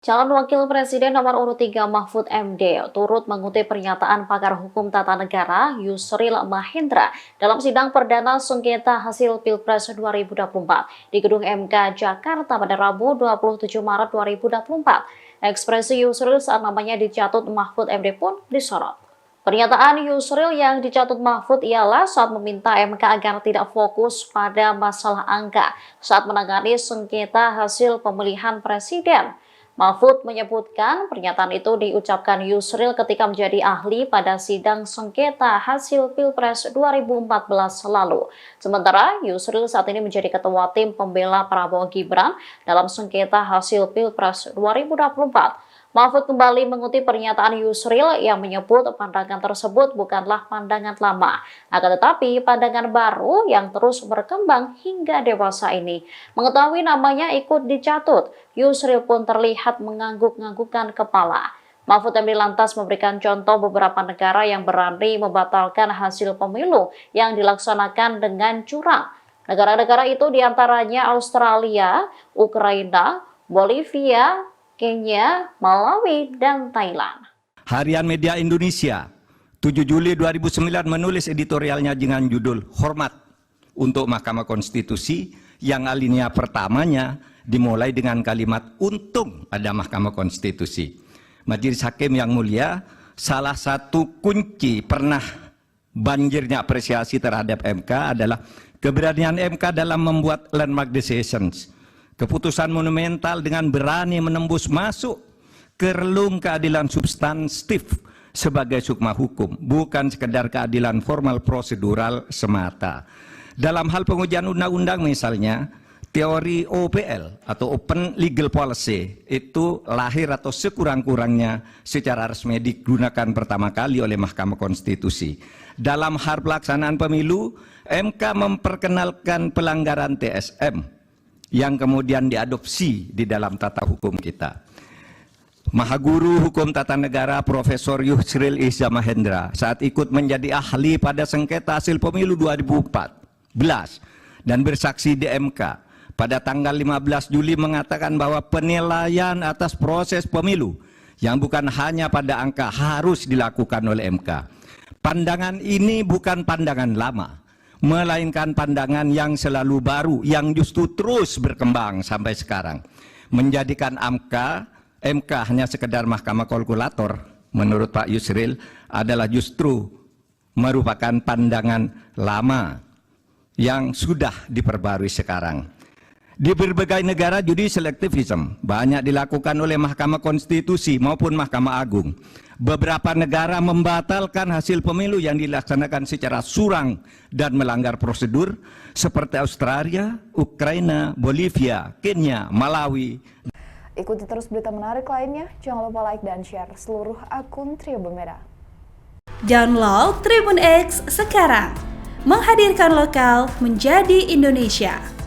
Calon Wakil Presiden nomor urut 3 Mahfud MD turut mengutip pernyataan pakar hukum tata negara Yusril Mahendra dalam sidang perdana sengketa hasil Pilpres 2024 di Gedung MK Jakarta pada Rabu 27 Maret 2024. Ekspresi Yusril saat namanya dicatut Mahfud MD pun disorot. Pernyataan Yusril yang dicatut Mahfud ialah saat meminta MK agar tidak fokus pada masalah angka saat menangani sengketa hasil pemilihan presiden. Mahfud menyebutkan pernyataan itu diucapkan Yusril ketika menjadi ahli pada sidang sengketa hasil Pilpres 2014 lalu. Sementara Yusril saat ini menjadi ketua tim pembela Prabowo Gibran dalam sengketa hasil Pilpres 2024. Mahfud kembali mengutip pernyataan Yusril yang menyebut pandangan tersebut bukanlah pandangan lama, akan tetapi pandangan baru yang terus berkembang hingga dewasa ini. Mengetahui namanya ikut dicatut, Yusril pun terlihat mengangguk-anggukkan kepala. Mahfud MD lantas memberikan contoh beberapa negara yang berani membatalkan hasil pemilu yang dilaksanakan dengan curang. Negara-negara itu diantaranya Australia, Ukraina, Bolivia, Kenya, Malawi, dan Thailand. Harian Media Indonesia 7 Juli 2009 menulis editorialnya dengan judul Hormat untuk Mahkamah Konstitusi yang alinea pertamanya dimulai dengan kalimat untung ada Mahkamah Konstitusi. Majelis Hakim yang mulia, salah satu kunci pernah banjirnya apresiasi terhadap MK adalah keberanian MK dalam membuat landmark decisions. Keputusan monumental dengan berani menembus masuk ke relung keadilan substantif sebagai sukma hukum, bukan sekedar keadilan formal prosedural semata. Dalam hal pengujian undang-undang misalnya, teori OPL atau Open Legal Policy itu lahir atau sekurang-kurangnya secara resmi digunakan pertama kali oleh Mahkamah Konstitusi. Dalam hal pelaksanaan pemilu, MK memperkenalkan pelanggaran TSM yang kemudian diadopsi di dalam tata hukum kita. Mahaguru Hukum Tata Negara Profesor Yusril Mahendra saat ikut menjadi ahli pada sengketa hasil pemilu 2014 dan bersaksi di MK pada tanggal 15 Juli mengatakan bahwa penilaian atas proses pemilu yang bukan hanya pada angka harus dilakukan oleh MK. Pandangan ini bukan pandangan lama, melainkan pandangan yang selalu baru, yang justru terus berkembang sampai sekarang. Menjadikan MK hanya sekedar mahkamah kalkulator, menurut Pak Yusril, adalah justru merupakan pandangan lama yang sudah diperbarui sekarang. Di berbagai negara judicial activism banyak dilakukan oleh Mahkamah Konstitusi maupun Mahkamah Agung. Beberapa negara membatalkan hasil pemilu yang dilaksanakan secara curang dan melanggar prosedur seperti Australia, Ukraina, Bolivia, Kenya, Malawi. Ikuti terus berita menarik lainnya, jangan lupa like dan share seluruh akun Tribun Merah. Download Tribun X sekarang, menghadirkan lokal menjadi Indonesia.